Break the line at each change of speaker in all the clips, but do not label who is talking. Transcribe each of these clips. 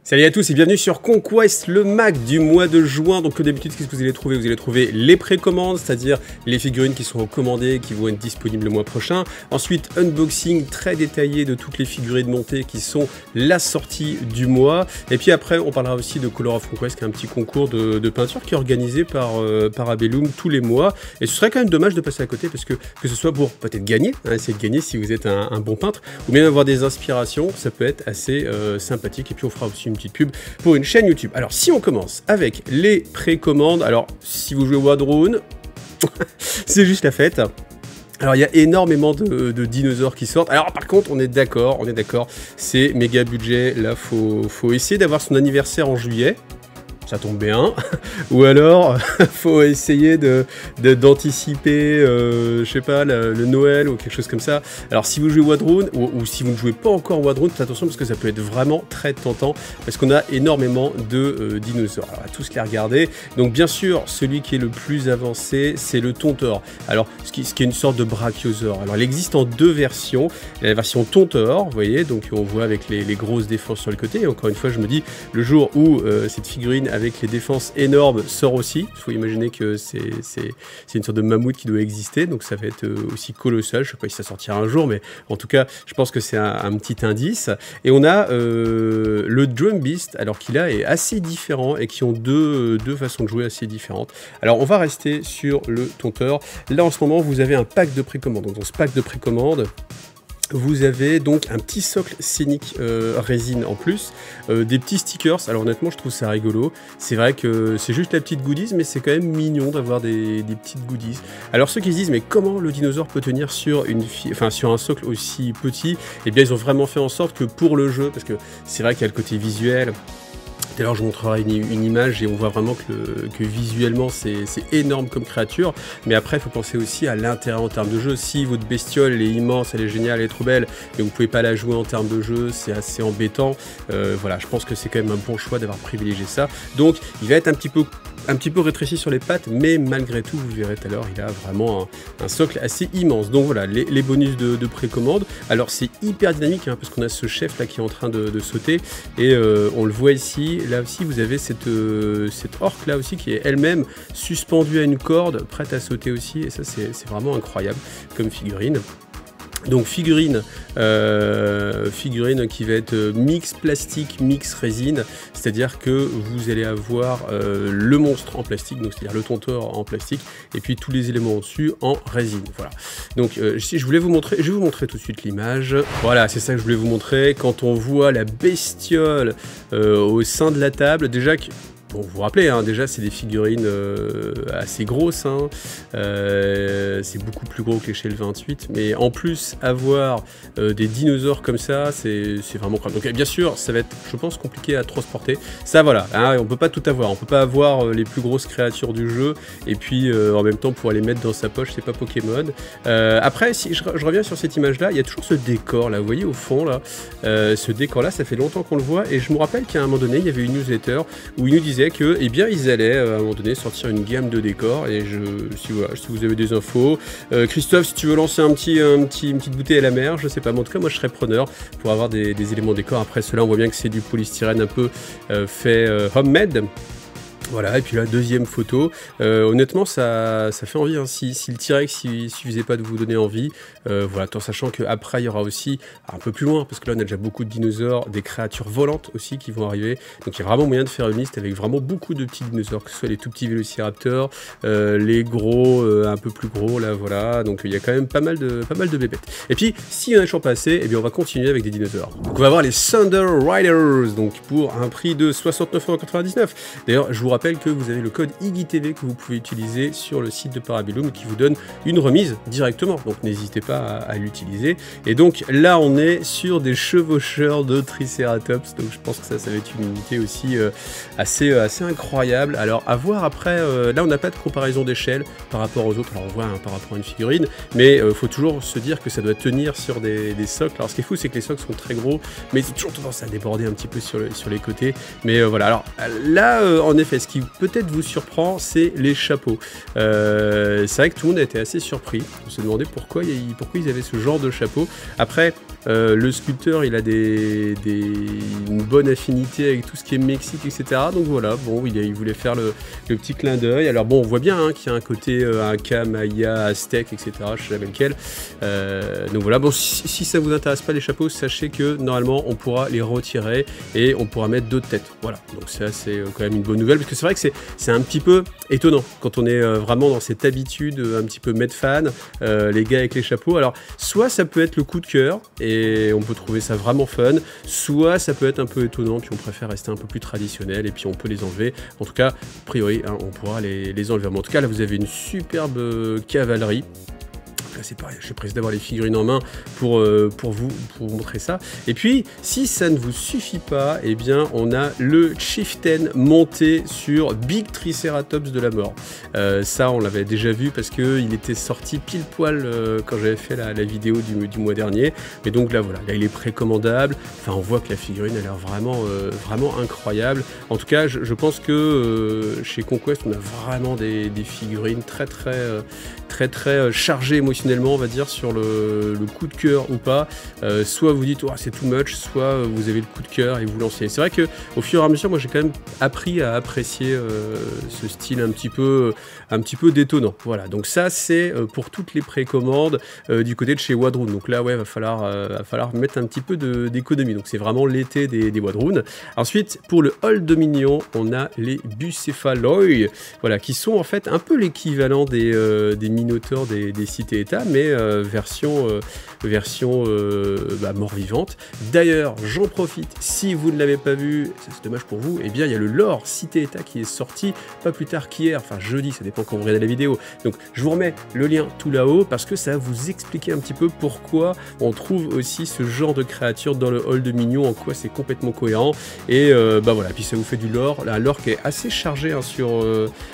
Salut à tous et bienvenue sur Conquest, le Mac du mois de juin. Donc comme d'habitude, qu'est-ce que vous allez trouver? Vous allez trouver les précommandes, c'est-à-dire les figurines qui sont recommandées, qui vont être disponibles le mois prochain. Ensuite, unboxing très détaillé de toutes les figurines montées qui sont la sortie du mois. Et puis après, on parlera aussi de Color of Conquest, qui est un petit concours de peinture qui est organisé par Abellum tous les mois. Et ce serait quand même dommage de passer à côté, parce que ce soit pour peut-être gagner, essayer de gagner si vous êtes un bon peintre, ou même avoir des inspirations, ça peut être assez sympathique. Et puis on fera aussi une petite pub pour une chaîne YouTube. Alors si on commence avec les précommandes, alors si vous jouez au Wadrone, c'est juste la fête. Alors il y a énormément de dinosaures qui sortent. Alors par contre on est d'accord, c'est méga budget. Là faut essayer d'avoir son anniversaire en juillet. Ça tombe bien, ou alors faut essayer d'anticiper, je sais pas, le Noël ou quelque chose comme ça. Alors si vous jouez Wadrone, ou si vous ne jouez pas encore Wadrone, faites attention parce que ça peut être vraiment très tentant, parce qu'on a énormément de dinosaures. Alors on va tous les regarder. Donc bien sûr, celui qui est le plus avancé, c'est le Tontor. Alors ce qui est une sorte de brachiosaure. Alors il existe en deux versions. Il y a la version Tontor, vous voyez, donc on voit avec les grosses défenses sur le côté. Et encore une fois, je me dis, le jour où cette figurine avec les défenses énormes sort aussi, il faut imaginer que c'est une sorte de mammouth qui doit exister, donc ça va être aussi colossal. Je sais pas si ça sortira un jour, mais en tout cas je pense que c'est un petit indice. Et on a le Drum Beast, alors qui là est assez différent et qui ont deux façons de jouer assez différentes. Alors on va rester sur le Tontor. Là en ce moment vous avez un pack de précommande. Donc dans ce pack de précommande, vous avez donc un petit socle scénique résine en plus, des petits stickers. Alors honnêtement je trouve ça rigolo. C'est vrai que c'est juste la petite goodies, mais c'est quand même mignon d'avoir des petites goodies. Alors ceux qui se disent mais comment le dinosaure peut tenir sur sur un socle aussi petit, eh bien ils ont vraiment fait en sorte que pour le jeu, parce que c'est vrai qu'il y a le côté visuel. D'ailleurs, je vous montrerai une image et on voit vraiment que visuellement c'est énorme comme créature. Mais après, il faut penser aussi à l'intérêt en termes de jeu. Si votre bestiole elle est immense, elle est géniale, elle est trop belle, mais vous pouvez pas la jouer en termes de jeu, c'est assez embêtant. Voilà, je pense que c'est quand même un bon choix d'avoir privilégié ça. Donc, il va être un petit peu rétréci sur les pattes, mais malgré tout, vous verrez tout à l'heure, il a vraiment un socle assez immense. Donc voilà, les bonus de précommande. Alors c'est hyper dynamique, parce qu'on a ce chef là qui est en train de sauter, et on le voit ici. Là aussi, vous avez cette orque là aussi qui est elle-même suspendue à une corde, prête à sauter aussi, et ça c'est vraiment incroyable comme figurine. Donc figurine qui va être mix plastique, mix résine, c'est-à-dire que vous allez avoir le monstre en plastique, donc c'est-à-dire le Tontor en plastique, et puis tous les éléments au-dessus en résine. Voilà. Donc si je voulais vous montrer, je vais vous montrer tout de suite l'image. Voilà, c'est ça que je voulais vous montrer. Quand on voit la bestiole au sein de la table, déjà que bon, vous vous rappelez, déjà c'est des figurines assez grosses, c'est beaucoup plus gros que l'échelle 28, mais en plus avoir des dinosaures comme ça, c'est vraiment incroyable. Donc bien sûr, ça va être, je pense, compliqué à transporter. Ça voilà, on peut pas tout avoir, on peut pas avoir les plus grosses créatures du jeu, et puis en même temps pour les mettre dans sa poche, c'est pas Pokémon. Après, si je reviens sur cette image là, il y a toujours ce décor là, vous voyez au fond là, ce décor là, ça fait longtemps qu'on le voit, et je me rappelle qu'à un moment donné, il y avait une newsletter où il nous disait que, eh bien, ils allaient à un moment donné sortir une gamme de décors. Et si vous avez des infos, Christophe, si tu veux lancer une petite bouteille à la mer, je sais pas, mais en tout cas, moi je serais preneur pour avoir des éléments décors. Après cela, on voit bien que c'est du polystyrène un peu fait homemade. Voilà, et puis la deuxième photo, honnêtement ça fait envie, si le T-Rex il suffisait pas de vous donner envie, voilà, tout en sachant qu'après il y aura aussi, un peu plus loin, parce que là on a déjà beaucoup de dinosaures, des créatures volantes aussi qui vont arriver, donc il y a vraiment moyen de faire une liste avec vraiment beaucoup de petits dinosaures, que ce soit les tout petits vélociraptors, les gros, un peu plus gros, là voilà, donc il y a quand même pas mal de bébêtes. Et puis, s'il y en a toujours pas assez, eh bien on va continuer avec des dinosaures. Donc on va avoir les Thunder Riders, donc pour un prix de 69,99 €. D'ailleurs, je vous rappelle que vous avez le code IGITV que vous pouvez utiliser sur le site de Parabellum qui vous donne une remise directement, donc n'hésitez pas à l'utiliser. Et donc là on est sur des chevaucheurs de Triceratops, donc je pense que ça va être une unité aussi assez incroyable. Alors à voir après, là on n'a pas de comparaison d'échelle par rapport aux autres, alors on voit par rapport à une figurine, mais il faut toujours se dire que ça doit tenir sur des socles. Alors ce qui est fou, c'est que les socles sont très gros, mais ils ont toujours tendance à déborder un petit peu sur les côtés, mais voilà. Alors là en effet, ce qui peut-être vous surprend, c'est les chapeaux. C'est vrai que tout le monde a été assez surpris. On se demandait pourquoi ils avaient ce genre de chapeau. Après, le sculpteur, il a une bonne affinité avec tout ce qui est Mexique, etc. Donc voilà, bon, il voulait faire le petit clin d'œil. Alors bon, on voit bien qu'il y a un côté Inca, Maya, Aztèque, etc. Je sais jamais lequel. Donc voilà, bon, si ça vous intéresse pas les chapeaux, sachez que normalement on pourra les retirer et on pourra mettre d'autres têtes. Voilà, donc ça c'est quand même une bonne nouvelle, parce que c'est vrai que c'est un petit peu étonnant quand on est vraiment dans cette habitude un petit peu mettre fan, les gars avec les chapeaux. Alors soit ça peut être le coup de cœur et on peut trouver ça vraiment fun, soit ça peut être un peu étonnant puis on préfère rester un peu plus traditionnel et puis on peut les enlever. En tout cas, a priori, hein, on pourra les enlever. Mais en tout cas, là vous avez une superbe cavalerie. Là c'est pareil, je suis pressé d'avoir les figurines en main pour vous montrer ça. Et puis, si ça ne vous suffit pas, eh bien, on a le Chieftain monté sur Big Triceratops de la mort. Ça, on l'avait déjà vu parce qu'il était sorti pile poil quand j'avais fait la vidéo du mois dernier. Mais donc là, voilà, là il est précommandable. Enfin, on voit que la figurine a l'air vraiment incroyable. En tout cas, je pense que chez Conquest, on a vraiment des figurines très chargées émotionnellement, on va dire, sur le coup de cœur ou pas. Soit vous dites oh, c'est too much, soit vous avez le coup de cœur et vous lancez. C'est vrai que au fur et à mesure, moi j'ai quand même appris à apprécier ce style un petit peu détonnant. Voilà, donc ça c'est pour toutes les précommandes du côté de chez Wwadroon. Donc là ouais, va falloir mettre un petit peu d'économie. Donc c'est vraiment l'été des Wwadroon. Ensuite, pour le Old Dominion, on a les Bucephaloi, voilà, qui sont en fait un peu l'équivalent des Minotaurs des cités-états, mais version mort-vivante. D'ailleurs, j'en profite, si vous ne l'avez pas vu, c'est dommage pour vous, et bien il y a le lore Cité-État qui est sorti pas plus tard qu'hier, enfin jeudi, ça dépend quand vous regardez la vidéo. Donc je vous remets le lien tout là-haut parce que ça va vous expliquer un petit peu pourquoi on trouve aussi ce genre de créature dans le Old Dominion, en quoi c'est complètement cohérent. Et voilà, puis ça vous fait du lore, un lore qui est assez chargé, hein,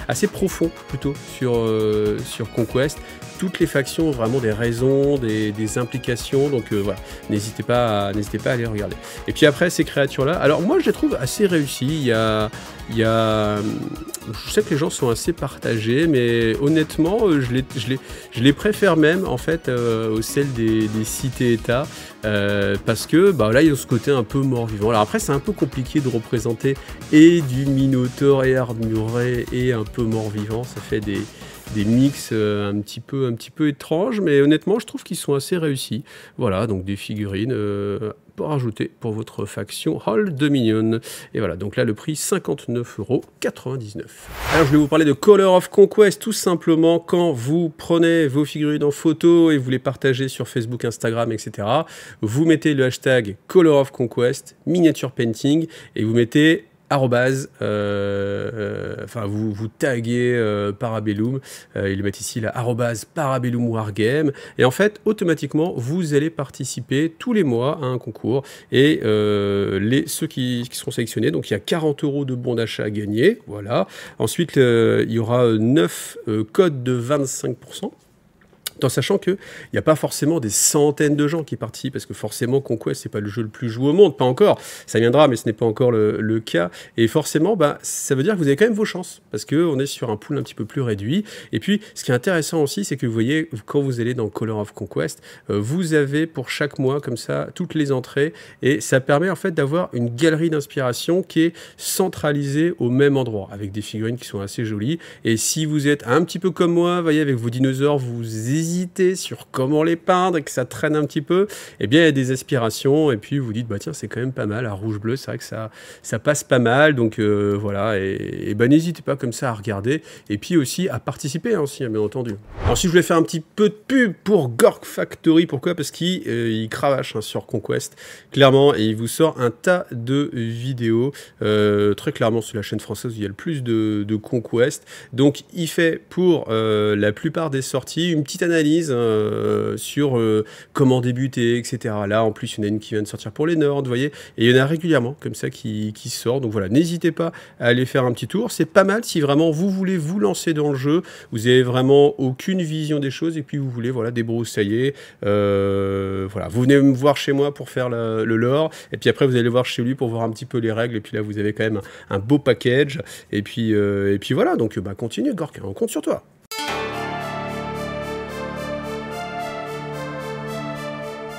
assez profond plutôt sur Conquest. Toutes les factions ont vraiment des raisons, des implications, donc voilà, n'hésitez pas à les regarder. Et puis après, ces créatures-là, alors moi je les trouve assez réussies, je sais que les gens sont assez partagés, mais honnêtement, je les préfère même, en fait, aux celles des cités-états, parce que, là, ils ont ce côté un peu mort-vivant. Alors après, c'est un peu compliqué de représenter et du Minotaure et armuré et un peu mort-vivant, ça fait des mix un petit peu étranges, mais honnêtement je trouve qu'ils sont assez réussis. Voilà, donc des figurines pour rajouter pour votre faction Old Dominion. Et voilà, donc là le prix 59,99 €. Alors je vais vous parler de Color of Conquest, tout simplement quand vous prenez vos figurines en photo et vous les partagez sur Facebook, Instagram, etc. Vous mettez le hashtag Color of Conquest, miniature painting, et vous mettez vous taguez Parabellum, ils mettent ici la @Parabellum Wargame, et en fait automatiquement vous allez participer tous les mois à un concours, et ceux qui seront sélectionnés, donc il y a 40 € de bons d'achat à gagner, voilà. Ensuite il y aura 9 codes de 25%. En sachant qu'il n'y a pas forcément des centaines de gens qui participent, parce que forcément Conquest c'est pas le jeu le plus joué au monde, pas encore, ça viendra, mais ce n'est pas encore le cas, et forcément ça veut dire que vous avez quand même vos chances, parce qu'on est sur un pool un petit peu plus réduit. Et puis ce qui est intéressant aussi, c'est que vous voyez, quand vous allez dans Color of Conquest, vous avez pour chaque mois comme ça toutes les entrées, et ça permet en fait d'avoir une galerie d'inspiration qui est centralisée au même endroit, avec des figurines qui sont assez jolies. Et si vous êtes un petit peu comme moi, vous voyez, avec vos dinosaures, vous hésitez sur comment les peindre et que ça traîne un petit peu, eh bien il y a des aspirations, et puis vous dites tiens, c'est quand même pas mal, à rouge-bleu c'est vrai que ça passe pas mal, donc voilà, et n'hésitez pas comme ça à regarder, et puis aussi à participer aussi, bien entendu. Alors si je voulais faire un petit peu de pub pour Gork Factory, pourquoi? Parce qu'il cravache sur Conquest, clairement, et il vous sort un tas de vidéos, très clairement sur la chaîne française où il y a le plus de Conquest, donc il fait pour la plupart des sorties une petite analyse analyses sur comment débuter, etc. Là, en plus, il y en a une qui vient de sortir pour les nerds, vous voyez, et il y en a régulièrement comme ça qui sort. Donc voilà, n'hésitez pas à aller faire un petit tour. C'est pas mal si vraiment vous voulez vous lancer dans le jeu, vous avez vraiment aucune vision des choses et puis vous voulez voilà débroussailler. Voilà, vous venez me voir chez moi pour faire le lore et puis après vous allez voir chez lui pour voir un petit peu les règles et puis là vous avez quand même un beau package et puis voilà, donc bah continue Gork, on compte sur toi.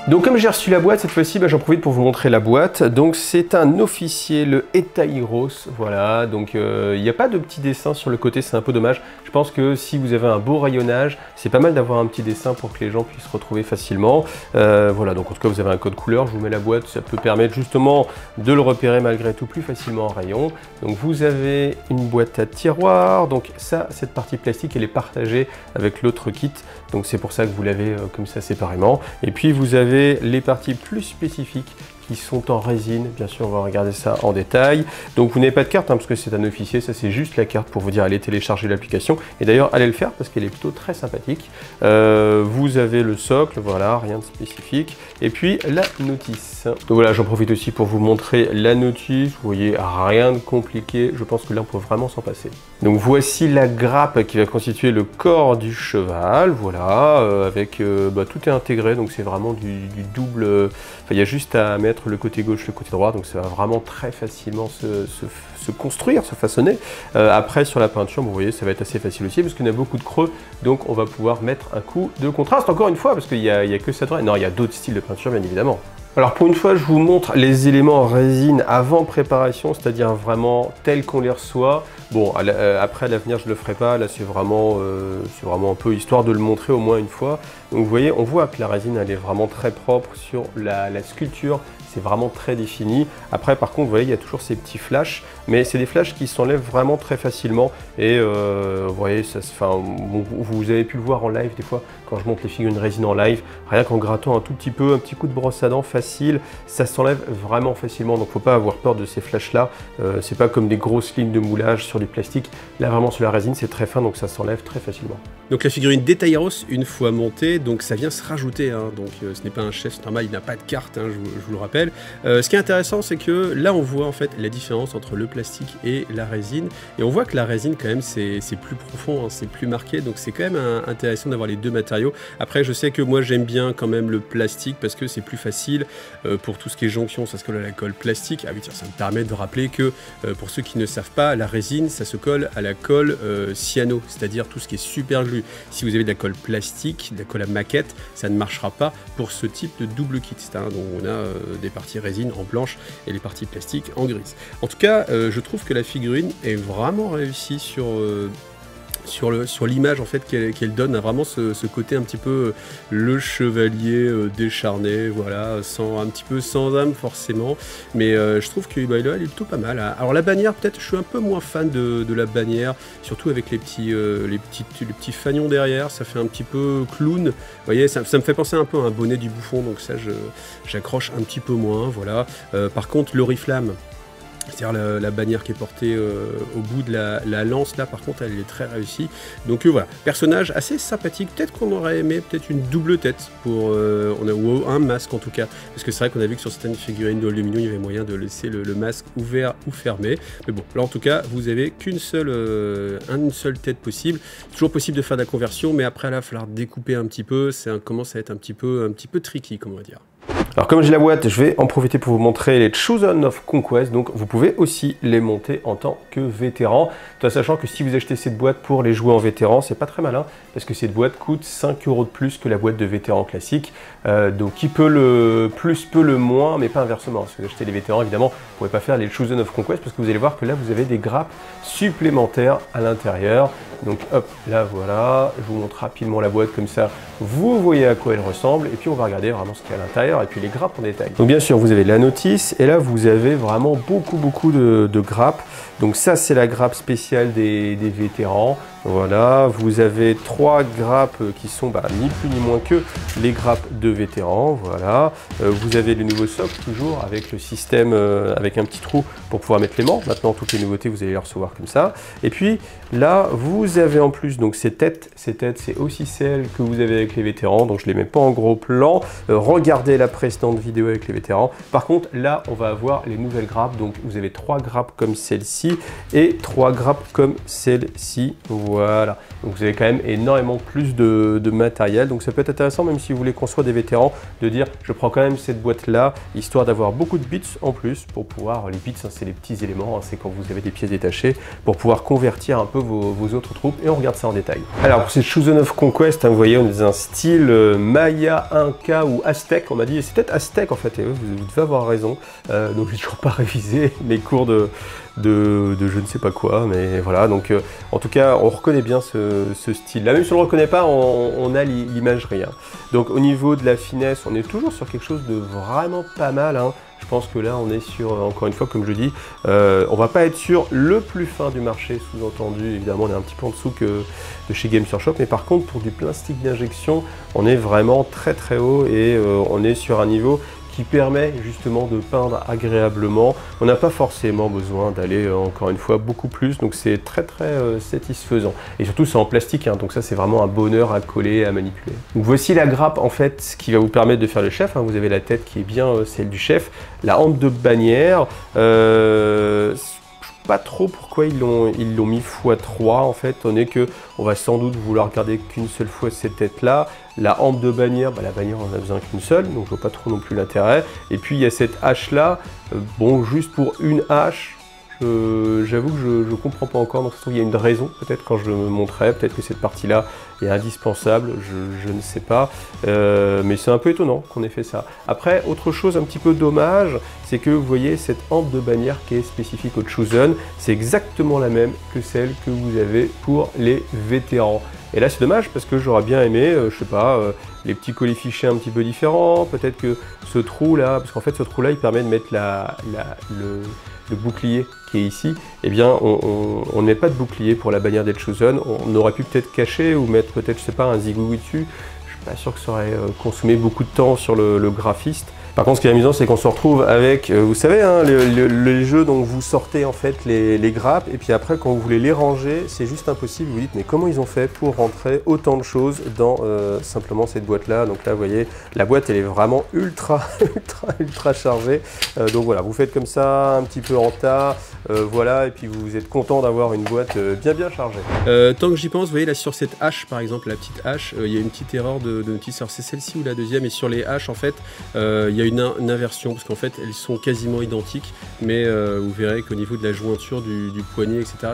Donc comme j'ai reçu la boîte, cette fois-ci, bah, j'en profite pour vous montrer la boîte. Donc c'est un officier, le Hetairos, voilà. Donc il n'y a pas de petit dessin sur le côté, c'est un peu dommage. Je pense que si vous avez un beau rayonnage, c'est pas mal d'avoir un petit dessin pour que les gens puissent retrouver facilement. Voilà, donc en tout cas vous avez un code couleur, je vous mets la boîte, ça peut permettre justement de le repérer malgré tout plus facilement en rayon. Donc vous avez une boîte à tiroir, donc ça, cette partie plastique, elle est partagée avec l'autre kit. Donc c'est pour ça que vous l'avez comme ça séparément. Et puis vous avez les parties plus spécifiques qui sont en résine. Bien sûr, on va regarder ça en détail. Donc vous n'avez pas de carte, hein, parce que c'est un officier, ça c'est juste la carte pour vous dire allez télécharger l'application. Et d'ailleurs, allez le faire parce qu'elle est plutôt très sympathique. Vous avez le socle, voilà, rien de spécifique. Et puis la notice. Donc voilà, j'en profite aussi pour vous montrer la notice. Vous voyez, rien de compliqué. Je pense que là, on peut vraiment s'en passer. Donc voici la grappe qui va constituer le corps du cheval. Voilà, avec bah, tout est intégré, donc c'est vraiment du double. Enfin, il y a juste à mettre le côté gauche, le côté droit, donc ça va vraiment très facilement se construire, se façonner. Après, sur la peinture, vous voyez, ça va être assez facile aussi, parce qu'il y a beaucoup de creux, donc on va pouvoir mettre un coup de contraste, encore une fois, parce qu'il n'y a que ça. Non, il y a d'autres styles de peinture, bien évidemment. Alors pour une fois, je vous montre les éléments en résine avant préparation, c'est-à-dire vraiment tels qu'on les reçoit. Bon, après à l'avenir, je ne le ferai pas, là c'est vraiment un peu histoire de le montrer au moins une fois. Donc vous voyez, on voit que la résine, elle est vraiment très propre sur la sculpture. C'est vraiment très défini. Après, par contre, vous voyez, il y a toujours ces petits flashs, mais c'est des flashs qui s'enlèvent vraiment très facilement. Et vous voyez, vous avez pu le voir en live des fois, quand je monte les figurines résine en live, rien qu'en grattant un tout petit peu, un petit coup de brosse à dents facile, ça s'enlève vraiment facilement. Donc, faut pas avoir peur de ces flashs-là. C'est pas comme des grosses lignes de moulage sur du plastique. Là, vraiment, sur la résine, c'est très fin, donc ça s'enlève très facilement. Donc, la figurine d'Hetairos, une fois montée, donc ça vient se rajouter. Hein, donc, ce n'est pas un chef, c'est normal, il n'a pas de carte, hein, je vous le rappelle. Ce qui est intéressant, c'est que là on voit en fait la différence entre le plastique et la résine, et on voit que la résine quand même c'est plus profond, hein, c'est plus marqué, donc c'est quand même intéressant d'avoir les deux matériaux. Après je sais que moi j'aime bien quand même le plastique parce que c'est plus facile pour tout ce qui est jonction, ça se colle à la colle plastique. Ah oui tiens, ça me permet de rappeler que pour ceux qui ne savent pas, la résine ça se colle à la colle cyano, c'est-à-dire tout ce qui est super glu. Si vous avez de la colle plastique, de la colle à maquette, ça ne marchera pas pour ce type de double kit, hein, donc on a des parties résine en blanche et les parties plastiques en grise. En tout cas, je trouve que la figurine est vraiment réussie sur l'image en fait qu'elle donne, a vraiment ce côté un petit peu le chevalier décharné, voilà, un petit peu sans âme forcément, mais je trouve que bah, là, elle est plutôt pas mal. Alors la bannière, peut-être, je suis un peu moins fan de la bannière, surtout avec les petits fanions derrière, ça fait un petit peu clown. Vous voyez, ça me fait penser un peu à un bonnet du bouffon, donc ça j'accroche un petit peu moins, voilà. Par contre, l'oriflamme, c'est-à-dire la bannière qui est portée au bout de la lance, là par contre elle est très réussie. Donc voilà, personnage assez sympathique. Peut-être qu'on aurait aimé peut-être une double tête pour ou un masque en tout cas, parce que c'est vrai qu'on a vu que sur certaines figurines d'Aluminium il y avait moyen de laisser le masque ouvert ou fermé. Mais bon, là en tout cas vous avez qu'une seule tête possible. Toujours possible de faire de la conversion, mais après là il va falloir découper un petit peu. Ça commence à être un petit peu tricky, comme on va dire. Alors comme j'ai la boîte, je vais en profiter pour vous montrer les Chosen of Conquest, donc vous pouvez aussi les monter en tant que vétéran, tout en sachant que si vous achetez cette boîte pour les jouer en vétéran, c'est pas très malin, parce que cette boîte coûte 5 € de plus que la boîte de vétéran classique, donc qui peut le plus, peut le moins, mais pas inversement. Si vous achetez les vétérans, évidemment, vous ne pouvez pas faire les Chosen of Conquest, parce que vous allez voir que là, vous avez des grappes supplémentaires à l'intérieur. Donc hop, là voilà, je vous montre rapidement la boîte comme ça, vous voyez à quoi elle ressemble, et puis on va regarder vraiment ce qu'il y a à l'intérieur, et puis les grappes en détail. Donc bien sûr, vous avez la notice, et là vous avez vraiment beaucoup de grappes. Donc ça c'est la grappe spéciale des vétérans, Voilà, vous avez 3 grappes qui sont ni plus ni moins que les grappes de vétérans, voilà. Vous avez les nouveaux socles toujours avec le système, avec un petit trou pour pouvoir mettre l'aimant. Maintenant, toutes les nouveautés, vous allez les recevoir comme ça. Et puis là, vous avez en plus donc ces têtes, c'est aussi celles que vous avez avec les vétérans, donc je ne les mets pas en gros plan. Regardez la précédente vidéo avec les vétérans. Par contre, là, on va avoir les nouvelles grappes, donc vous avez 3 grappes comme celle-ci et 3 grappes comme celle-ci. Voilà, donc vous avez quand même énormément plus de matériel, donc ça peut être intéressant même si vous voulez construire des vétérans, de dire je prends quand même cette boîte là, histoire d'avoir beaucoup de bits en plus pour pouvoir, les bits c'est les petits éléments, c'est quand vous avez des pièces détachées, pour pouvoir convertir un peu vos autres troupes, et on regarde ça en détail. Alors pour cette Chosen of Conquest, vous voyez on est dans un style Maya, Inca ou Aztèque, on m'a dit c'est peut-être Aztèque en fait, et vous devez avoir raison, donc j'ai toujours pas révisé mes cours de je ne sais pas quoi, mais voilà, donc en tout cas on reconnaît bien ce style là, même si on ne le reconnaît pas, on a l'imagerie, hein. Donc au niveau de la finesse, on est toujours sur quelque chose de vraiment pas mal, hein. Je pense que là on est sur, encore une fois comme je dis, on va pas être sur le plus fin du marché, sous-entendu évidemment on est un petit peu en dessous que de chez Games Workshop, mais par contre pour du plastique d'injection on est vraiment très très haut, et on est sur un niveau qui permet justement de peindre agréablement. On n'a pas forcément besoin d'aller encore une fois beaucoup plus, donc c'est très très satisfaisant. Et surtout c'est en plastique, hein, donc ça c'est vraiment un bonheur à coller, à manipuler. Donc voici la grappe en fait qui va vous permettre de faire le chef, hein. Vous avez la tête qui est bien celle du chef, la hampe de bannière, pas trop pourquoi ils l'ont mis x3 en fait, on est que on va sans doute vouloir garder qu'une seule fois cette tête là. La hampe de bannière, la bannière on en a besoin qu'une seule, donc je vois pas trop non plus l'intérêt. Et puis il y a cette hache là, bon juste pour une hache, j'avoue que je comprends pas encore, donc il y a une raison peut-être quand je le montrerai, peut-être que cette partie là est indispensable, je ne sais pas, mais c'est un peu étonnant qu'on ait fait ça. Après, autre chose un petit peu dommage, c'est que vous voyez cette hampe de bannière qui est spécifique au Chosen, c'est exactement la même que celle que vous avez pour les vétérans. Et là c'est dommage parce que j'aurais bien aimé, je sais pas, les petits colifichets un petit peu différents, peut-être que ce trou là, parce qu'en fait ce trou là il permet de mettre le bouclier qui est ici, eh bien on ne met pas de bouclier pour la bannière des Chosen, on aurait pu peut-être cacher ou mettre peut-être, je sais pas, un zigouille dessus, je suis pas sûr que ça aurait consommé beaucoup de temps sur le graphiste. Par contre, ce qui est amusant, c'est qu'on se retrouve avec, vous savez, hein, les jeux dont vous sortez en fait les grappes, et puis après, quand vous voulez les ranger, c'est juste impossible. Vous vous dites, mais comment ils ont fait pour rentrer autant de choses dans simplement cette boîte-là? Donc là, vous voyez, la boîte, elle est vraiment ultra chargée. Donc voilà, vous faites comme ça, un petit peu en tas, voilà, et puis vous êtes content d'avoir une boîte bien chargée. Tant que j'y pense, vous voyez là sur cette hache, par exemple, la petite hache, il y a une petite erreur de notice, c'est celle-ci ou la deuxième, et sur les haches, en fait, il y a une inversion, parce qu'en fait elles sont quasiment identiques, mais vous verrez qu'au niveau de la jointure du poignet, etc.,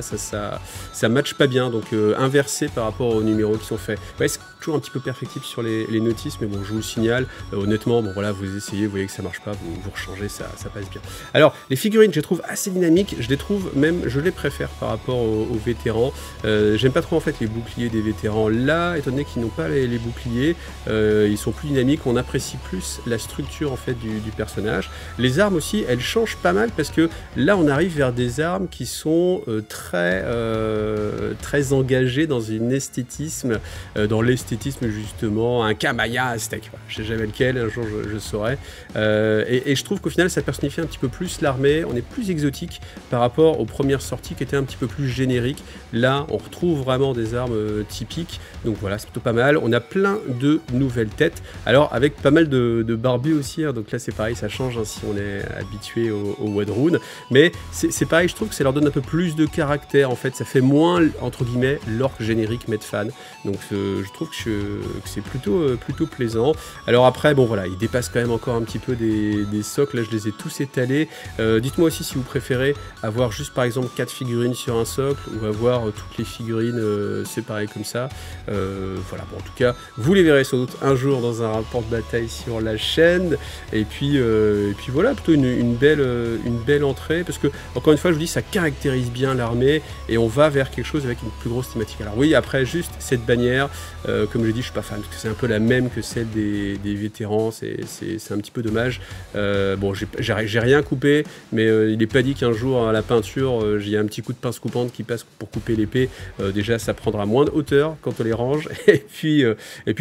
ça matche pas bien, donc inversé par rapport aux numéros qui sont faits. Ouais, c'est toujours un petit peu perfectible sur les notices, mais bon, je vous le signale, honnêtement, bon voilà, vous essayez, vous voyez que ça marche pas, vous rechangez, ça passe bien. Alors, les figurines, je les trouve assez dynamiques, je les trouve même, je les préfère par rapport aux vétérans. J'aime pas trop en fait les boucliers des vétérans là, étant donné qu'ils n'ont pas les boucliers, ils sont plus dynamiques, on apprécie plus la structure en fait du personnage. Les armes aussi, elles changent pas mal parce que là on arrive vers des armes qui sont très engagées dans une esthétisme, dans l'esthétisme justement, un Kamaya Aztèque. Voilà, je sais jamais lequel, un jour je saurai. Et je trouve qu'au final ça personnifie un petit peu plus l'armée, on est plus exotique par rapport aux premières sorties qui étaient un petit peu plus génériques. Là on retrouve vraiment des armes typiques, donc voilà, c'est plutôt pas mal. On a plein de nouvelles têtes, alors avec pas mal de barbus aussi, hein, donc là c'est pareil, ça change hein, si on est habitué au Wadrun, mais c'est pareil, je trouve que ça leur donne un peu plus de caractère, en fait, ça fait moins, entre guillemets, l'orque générique Medfan, donc je trouve que c'est plutôt plaisant. Alors après, bon voilà, ils dépassent quand même encore un petit peu des socles, là je les ai tous étalés. Dites-moi aussi si vous préférez avoir juste par exemple 4 figurines sur un socle, ou avoir toutes les figurines séparées comme ça. Voilà, bon en tout cas, vous les verrez sans doute un jour dans un rapport de bataille sur la chaîne. et puis voilà, plutôt une belle entrée, parce que, encore une fois, je vous dis, ça caractérise bien l'armée, et on va vers quelque chose avec une plus grosse thématique. Alors oui, après, juste cette bannière, comme je l'ai dit, je suis pas fan, parce que c'est un peu la même que celle des vétérans, c'est un petit peu dommage. Bon, j'ai rien coupé, mais il n'est pas dit qu'un jour, à la peinture, il y a un petit coup de pince coupante qui passe pour couper l'épée. Déjà, ça prendra moins de hauteur quand on les range, et puis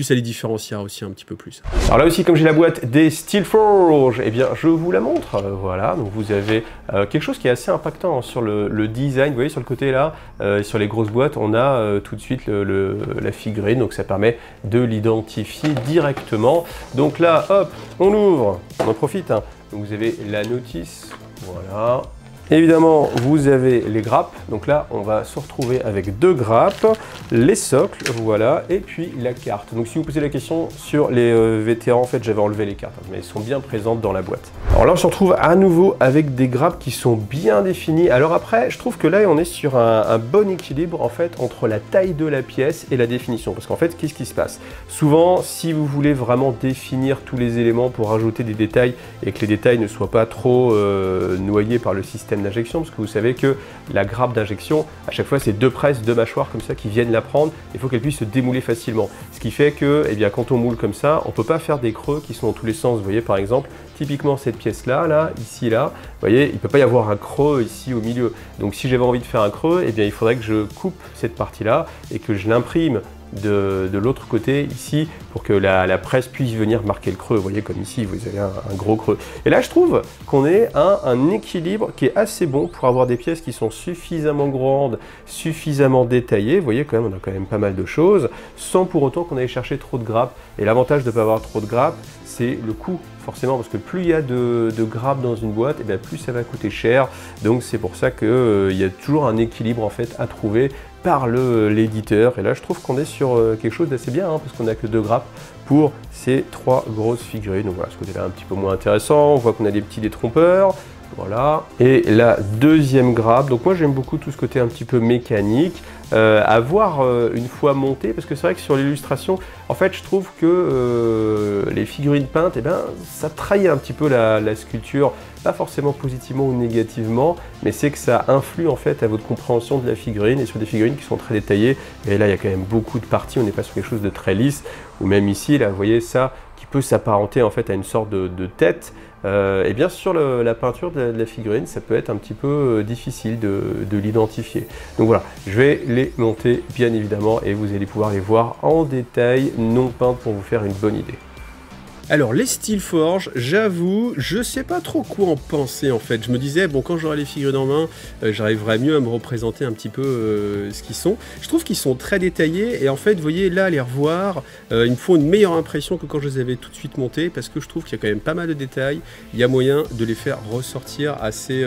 ça les différenciera aussi un petit peu plus. Alors là aussi, comme j'ai la boîte des Steelforge, eh bien, je vous la montre. Voilà, donc vous avez quelque chose qui est assez impactant sur le design. Vous voyez, sur le côté là, sur les grosses boîtes, on a tout de suite la figurine, donc ça permet de l'identifier directement. Donc là, hop, on ouvre, on en profite, hein. Donc vous avez la notice, voilà. Évidemment, vous avez les grappes, donc là on va se retrouver avec 2 grappes, les socles, voilà, et puis la carte. Donc si vous posez la question sur les vétérans, en fait j'avais enlevé les cartes, mais elles sont bien présentes dans la boîte. Alors là on se retrouve à nouveau avec des grappes qui sont bien définies. Alors après, je trouve que là on est sur un bon équilibre en fait entre la taille de la pièce et la définition. Parce qu'en fait, qu'est-ce qui se passe? Souvent, si vous voulez vraiment définir tous les éléments pour ajouter des détails et que les détails ne soient pas trop noyés par le système d'injection, parce que vous savez que la grappe d'injection, à chaque fois c'est 2 presses, 2 mâchoires comme ça qui viennent la prendre, il faut qu'elle puisse se démouler facilement. Ce qui fait que, eh bien, quand on moule comme ça, on ne peut pas faire des creux qui sont dans tous les sens. Vous voyez par exemple, typiquement cette pièce-là, là, ici, là, vous voyez, il ne peut pas y avoir un creux ici au milieu. Donc si j'avais envie de faire un creux, eh bien, il faudrait que je coupe cette partie-là et que je l'imprime de l'autre côté ici pour que la presse puisse venir marquer le creux. Vous voyez comme ici vous avez un gros creux, et là je trouve qu'on est à un équilibre qui est assez bon pour avoir des pièces qui sont suffisamment grandes, suffisamment détaillées. Vous voyez quand même, on a quand même pas mal de choses sans pour autant qu'on aille chercher trop de grappes. Et l'avantage de ne pas avoir trop de grappes, c'est le coût, forcément, parce que plus il y a de grappes dans une boîte, et bien plus ça va coûter cher. Donc c'est pour ça qu'il y a toujours un équilibre en fait à trouver par l'éditeur. Et là je trouve qu'on est sur quelque chose d'assez bien, hein, parce qu'on n'a que 2 grappes pour ces 3 grosses figurines. Donc voilà, ce côté là un petit peu moins intéressant. On voit qu'on a des petits détrompeurs. Voilà. Et la deuxième grappe, donc moi j'aime beaucoup tout ce côté un petit peu mécanique, à voir une fois monté, parce que c'est vrai que sur l'illustration, en fait je trouve que les figurines peintes, eh ben, ça trahit un petit peu la sculpture, pas forcément positivement ou négativement, mais c'est que ça influe en fait à votre compréhension de la figurine, et sur des figurines qui sont très détaillées. Et là il y a quand même beaucoup de parties, on n'est pas sur quelque chose de très lisse, ou même ici, là vous voyez ça, qui peut s'apparenter en fait à une sorte de tête. Et bien sur la peinture de la figurine, ça peut être un petit peu difficile de l'identifier. Donc voilà, je vais les monter bien évidemment et vous allez pouvoir les voir en détail, non peintes, pour vous faire une bonne idée. Alors les Steelforge, j'avoue, je sais pas trop quoi en penser en fait. Je me disais, bon, quand j'aurai les figurines en main, j'arriverai mieux à me représenter un petit peu ce qu'ils sont. Je trouve qu'ils sont très détaillés, et en fait, vous voyez, là, à les revoir, ils me font une meilleure impression que quand je les avais tout de suite montés, parce que je trouve qu'il y a quand même pas mal de détails. Il y a moyen de les faire ressortir assez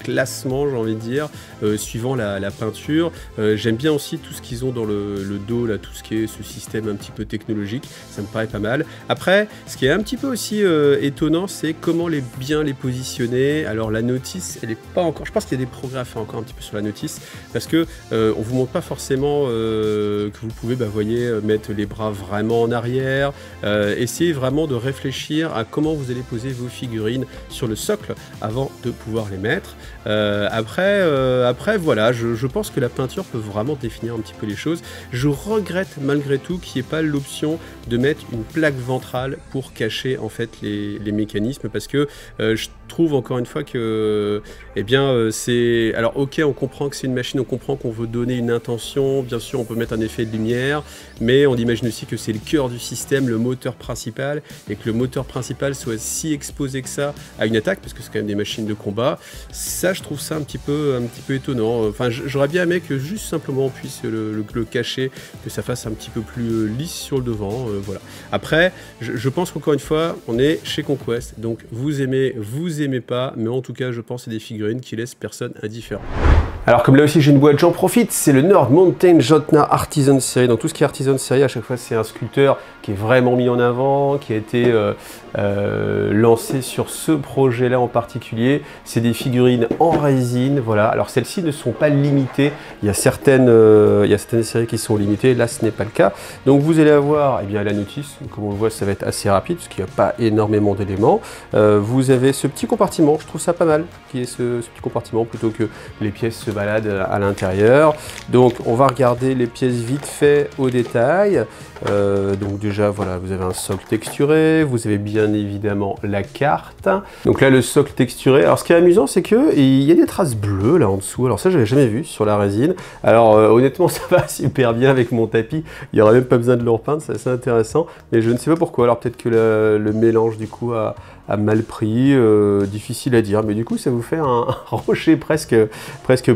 classement, j'ai envie de dire, suivant la peinture. J'aime bien aussi tout ce qu'ils ont dans le dos, là, tout ce qui est ce système un petit peu technologique, ça me paraît pas mal. Après, ce qui est un petit peu aussi étonnant, c'est comment bien les positionner. Alors la notice, elle est pas encore, je pense qu'il y a des progrès à faire encore un petit peu sur la notice, parce que on vous montre pas forcément que vous pouvez, bah, voyez, mettre les bras vraiment en arrière. Essayez vraiment de réfléchir à comment vous allez poser vos figurines sur le socle avant de pouvoir les mettre. Après voilà, je pense que la peinture peut vraiment définir un petit peu les choses. Je regrette malgré tout qu'il n'y ait pas l'option de mettre une plaque ventrale pour cacher en fait les mécanismes, parce que je trouve encore une fois que, eh bien, c'est... Alors ok, on comprend que c'est une machine, on comprend qu'on veut donner une intention, bien sûr on peut mettre un effet de lumière, mais on imagine aussi que c'est le cœur du système, le moteur principal, et que le moteur principal soit si exposé que ça à une attaque, parce que c'est quand même des machines de combat. Ça, je trouve ça un petit peu étonnant. Enfin, j'aurais bien aimé que juste simplement on puisse le cacher, que ça fasse un petit peu plus lisse sur le devant, voilà. Après, je pense qu'encore une fois, on est chez Conquest, donc vous aimez pas, mais en tout cas, je pense que c'est des figurines qui laissent personne indifférent. Alors comme là aussi j'ai une boîte, j'en profite, c'est le Nord Mountain Jotnar Artisan Series. Donc tout ce qui est Artisan Series, à chaque fois c'est un sculpteur qui est vraiment mis en avant, qui a été lancé sur ce projet-là en particulier. C'est des figurines en résine, voilà. Alors celles-ci ne sont pas limitées, il y a certaines séries qui sont limitées, là ce n'est pas le cas. Donc vous allez avoir la notice, comme on le voit ça va être assez rapide, parce qu'il n'y a pas énormément d'éléments. Vous avez ce petit compartiment, je trouve ça pas mal, qui est ce petit compartiment plutôt que les pièces se baladent à l'intérieur. Donc on va regarder les pièces vite fait au détail. Donc déjà voilà, vous avez un socle texturé, vous avez bien évidemment la carte. Donc là le socle texturé, alors ce qui est amusant c'est que il y a des traces bleues là en dessous, alors ça j'avais jamais vu sur la résine. Alors honnêtement ça va super bien avec mon tapis, il n'y aurait même pas besoin de le repeindre, c'est assez intéressant, mais je ne sais pas pourquoi. Alors peut-être que le mélange du coup a mal pris, difficile à dire, mais du coup ça vous fait un rocher presque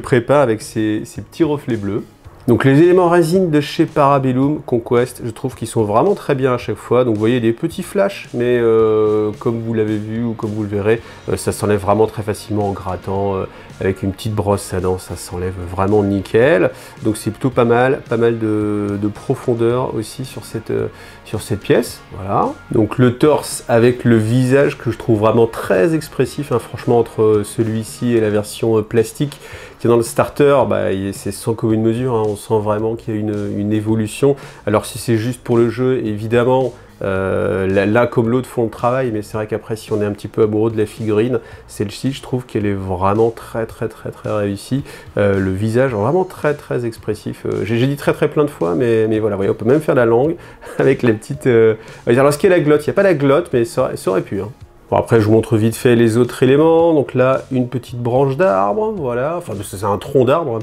prépeint avec ces petits reflets bleus. Donc les éléments résine de chez Parabellum Conquest, je trouve qu'ils sont vraiment très bien à chaque fois. Donc vous voyez des petits flashs, mais comme vous l'avez vu ou comme vous le verrez, ça s'enlève vraiment très facilement en grattant. Avec une petite brosse à dents, ça s'enlève vraiment nickel. Donc c'est plutôt pas mal de profondeur aussi sur cette pièce. Voilà. Donc le torse avec le visage que je trouve vraiment très expressif, hein, franchement entre celui-ci et la version plastique qui est dans le starter, c'est sans commune mesure, hein, on sent vraiment qu'il y a une évolution. Alors si c'est juste pour le jeu, évidemment, l'un comme l'autre font le travail, mais c'est vrai qu'après si on est un petit peu amoureux de la figurine, celle-ci je trouve qu'elle est vraiment très réussie. Le visage vraiment très expressif. J'ai dit très plein de fois, mais voilà, voyez, on peut même faire la langue avec la petite... Alors ce qui est la glotte, il n'y a pas la glotte, mais ça aurait pu. Hein. Bon, après je vous montre vite fait les autres éléments. Donc là une petite branche d'arbre, voilà, enfin c'est un tronc d'arbre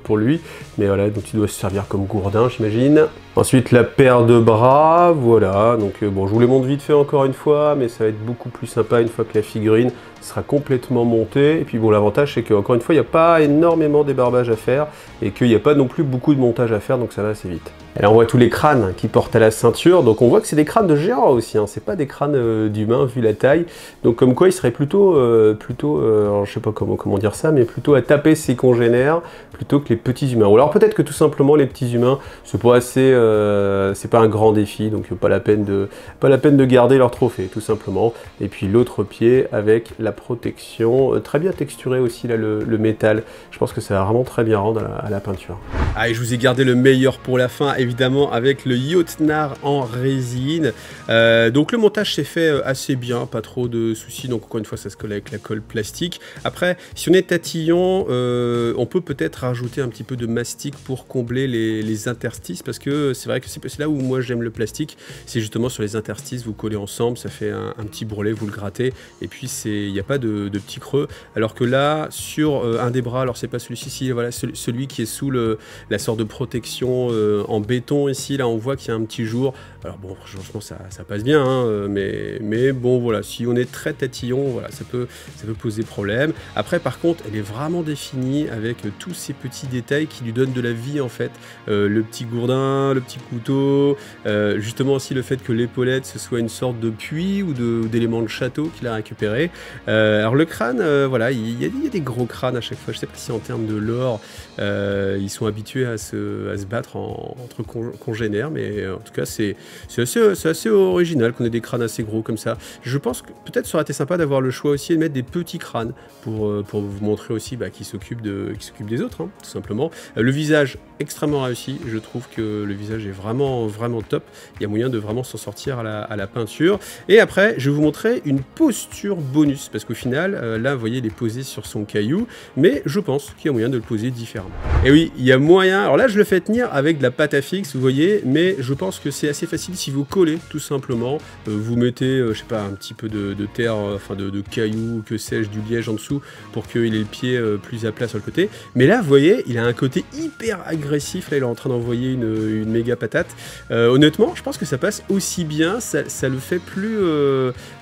pour lui, mais voilà, donc il doit se servir comme gourdin j'imagine. Ensuite la paire de bras, voilà, donc bon je vous les montre vite fait encore une fois, mais ça va être beaucoup plus sympa une fois que la figurine sera complètement montée. Et puis bon, l'avantage c'est qu'encore une fois il n'y a pas énormément débarbage à faire et qu'il n'y a pas non plus beaucoup de montage à faire, donc ça va assez vite. Et là on voit tous les crânes qui portent à la ceinture, donc on voit que c'est des crânes de géants aussi, hein. C'est pas des crânes d'humains vu la taille, donc comme quoi il serait plutôt, alors je sais pas comment dire ça, mais plutôt à taper ses congénères plutôt que les petits humains. Ou alors peut-être que tout simplement les petits humains c'est pas assez, c'est pas un grand défi, donc pas la peine de garder leur trophée tout simplement. Et puis l'autre pied avec la protection, très bien texturé aussi là le métal, je pense que ça va vraiment très bien rendre à la peinture. Ah, et je vous ai gardé le meilleur pour la fin, évidemment avec le Jotnar en résine. Donc le montage s'est fait assez bien, pas trop de soucis, donc encore une fois ça se colle avec la colle plastique. Après si on est tatillon, on peut peut-être rajouter un petit peu de mastic pour combler les interstices, parce que c'est vrai que c'est là où moi j'aime le plastique, c'est justement sur les interstices, vous collez ensemble, ça fait un petit bourrelet, vous le grattez, et puis il n'y a pas de petits creux, alors que là sur un des bras, alors c'est pas celui-ci, voilà, celui qui est sous la sorte de protection en béton ici, là on voit qu'il y a un petit jour. Alors bon, franchement ça passe bien, hein, mais bon voilà, si on est très tatillon, voilà, ça peut poser problème. Après par contre elle est vraiment définie avec tous ces petits détails qui lui donnent de la vie en fait, le petit gourdin, le petit couteau, justement aussi le fait que l'épaulette ce soit une sorte de puits ou d'élément de château qu'il a récupéré. Alors le crâne, voilà, il y a des gros crânes à chaque fois, je sais pas si en termes de lore ils sont habitués à se battre entre congénères, mais en tout cas c'est assez original qu'on ait des crânes assez gros comme ça. Je pense que peut-être ça aurait été sympa d'avoir le choix aussi de mettre des petits crânes pour vous montrer aussi qu'ils s'occupent des autres, hein, tout simplement. Le visage extrêmement réussi, je trouve que le visage est vraiment top, il y a moyen de vraiment s'en sortir à la peinture. Et après je vais vous montrer une posture bonus, parce qu'au final là vous voyez il est posé sur son caillou, mais je pense qu'il y a moyen de le poser différemment. Et oui, il y a moyen, alors là je le fais tenir avec de la pâte à fixe, vous voyez, mais je pense que c'est assez facile si vous collez tout simplement, vous mettez je sais pas un petit peu de terre, enfin de cailloux, que sais-je, du liège en dessous pour qu'il ait le pied plus à plat sur le côté. Mais là vous voyez il a un côté hyper agressif, là il est en train d'envoyer une méga patate. Honnêtement je pense que ça passe aussi bien, ça le fait plus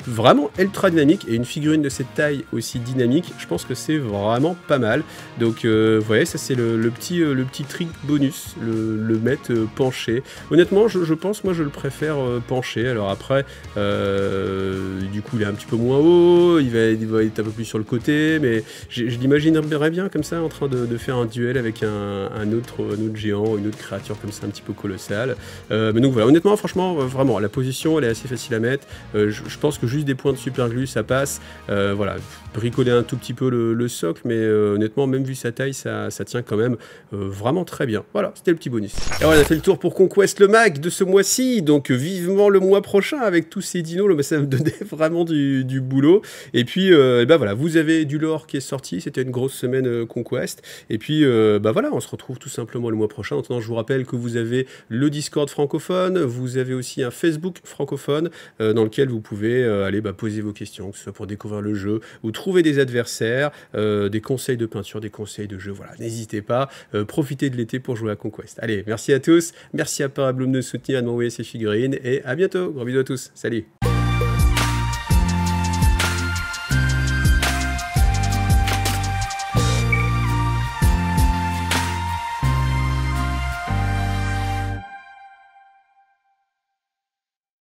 vraiment ultra dynamique, et une figurine de cette taille aussi dynamique, je pense que c'est vraiment pas mal. Donc vous voyez ça c'est le le petit trick bonus, le mettre penché. Honnêtement, je pense, moi je le préfère penché. Alors après, du coup il est un petit peu moins haut, il va être un peu plus sur le côté, mais je l'imaginerais bien comme ça en train de faire un duel avec un autre géant, une autre créature comme ça un petit peu colossale. Mais donc voilà, honnêtement, franchement, vraiment, la position elle est assez facile à mettre. Je pense que juste des points de super glue ça passe. Voilà, bricoler un tout petit peu le socle, mais honnêtement, même vu sa taille, ça tient quand même vraiment très bien. Voilà, c'était le petit bonus. Et voilà, on a fait le tour pour Conquest le mag de ce mois-ci, donc vivement le mois prochain avec tous ces dinos, là, ça me donnait vraiment du boulot. Et puis, ben voilà, vous avez du lore qui est sorti, c'était une grosse semaine Conquest. Et puis, ben voilà, on se retrouve tout simplement le mois prochain. En attendant, je vous rappelle que vous avez le Discord francophone, vous avez aussi un Facebook francophone dans lequel vous pouvez aller poser vos questions, que ce soit pour découvrir le jeu ou trouver des adversaires, des conseils de peinture, des conseils de jeu. Voilà, n'hésitez pas, profitez de l'été pour jouer à Conquest. Allez, merci à tous, merci à Parablum de soutenir, de m'envoyer ses figurines et à bientôt. Gros bisous à tous, salut.